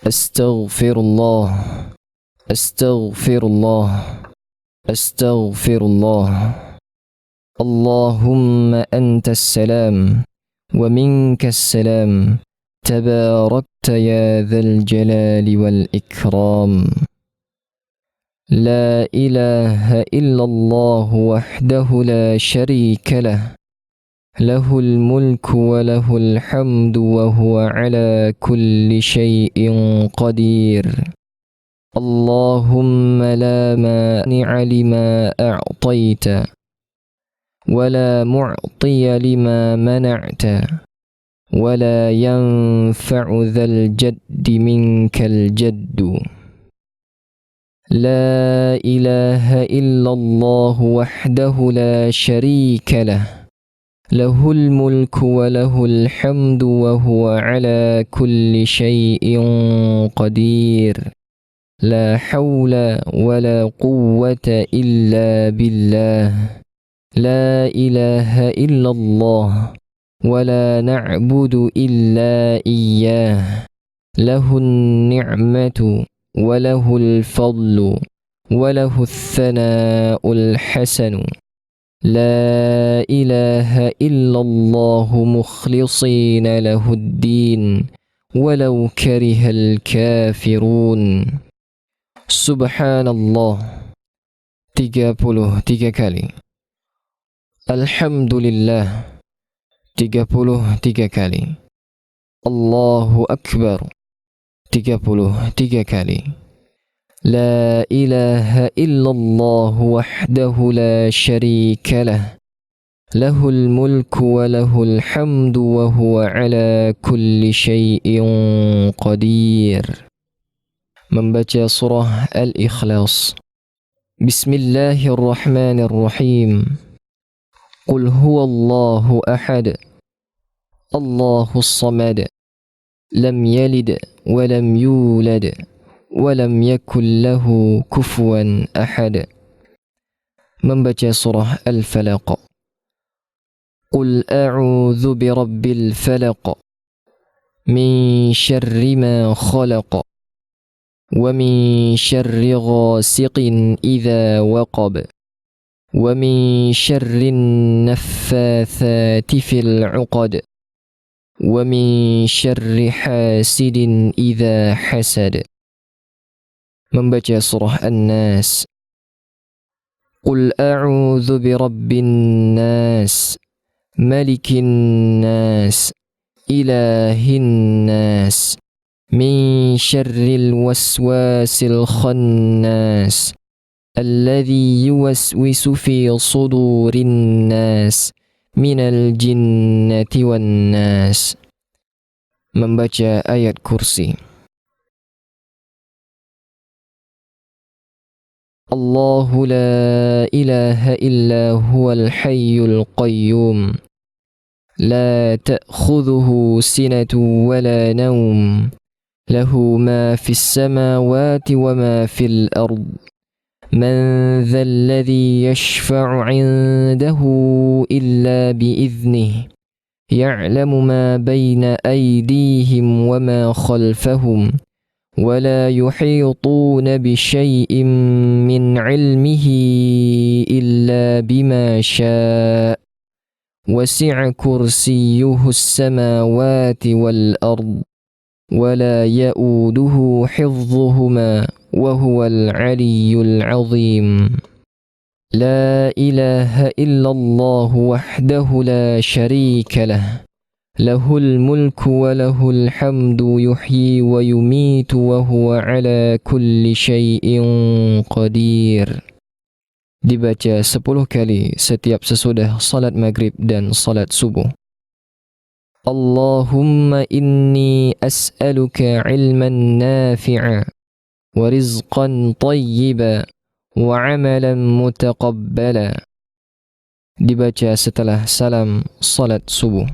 أستغفر الله أستغفر الله أستغفر الله. اللهم أنت السلام ومنك السلام، تباركت يا ذا الجلال والإكرام. لا إله إلا الله وحده لا شريك له، له الملك وله الحمد وهو على كل شيء قدير. اللهم لا مانع لما أعطيت ولا معطي لما منعت، ولا ينفع ذا الجد منك الجد. لا إله إلا الله وحده لا شريك له، له الملك وله الحمد وهو على كل شيء قدير. لا حول ولا قوة إلا بالله. لا إله إلا الله ولا نعبد إلا إياه، له النعمة وله الفضل وله الثناء الحسن. لا إله إلا الله مخلصين له الدين ولو كره الكافرون. Subhanallah 33 kali. Alhamdulillah 33 kali. Allahu Akbar 33 kali. La ilaha illallah wahdahu la sharika lah, lahul mulku wa lahul hamdu wa huwa ala kulli syai'in qadir. Membaca surah Al-Ikhlas. Bismillahirrahmanirrahim. Qul huwallahu ahad, Allahus samad, lam yalid wa lam yulad wa lam yakul lahu kufuwan ahad. Membaca surah Al-Falaq. Qul a'udzu birabbil falaq, min syarri ma khalaq, wa min syarri ghasiqin idza waqab, wa min syarri naffathati fil 'uqad, wa min syarri hasidin idza hasad. Membaca surah An-Nas. Qul a'udzu birabbin nas, malikin nas, ilahin nas, min syarril waswasil khannas, alladhi yuwaswisu fi sudurin nas, minal jinnati wan nas. Membaca ayat kursi. Allahu la ilaha illa huwal hayyul qayyum, la ta'khudhuhu sinatun wa la nawm, lahu ma fis samawati wa ma fil ard. Man dhal ladhi yashfa'u 'indahu illa bi'idhnihi, ya'lamu ma bayna aydihim wa ma khalfahum, ولا يحيطون بشيء من علمه إلا بما شاء، وسع كرسيه السماوات والأرض ولا يؤوده حفظهما وهو العلي العظيم. لا إله إلا الله وحده لا شريك له، له الملك وله الحمد يحيي ويميت وهو على كل شيء قدير. Dibaca 10 kali setiap sesudah salat maghrib dan salat subuh. Allahumma inni as'aluka ilman nafi'a wa rizqan tayyiba wa amalan mutaqabbala. Dibaca setelah salam salat subuh.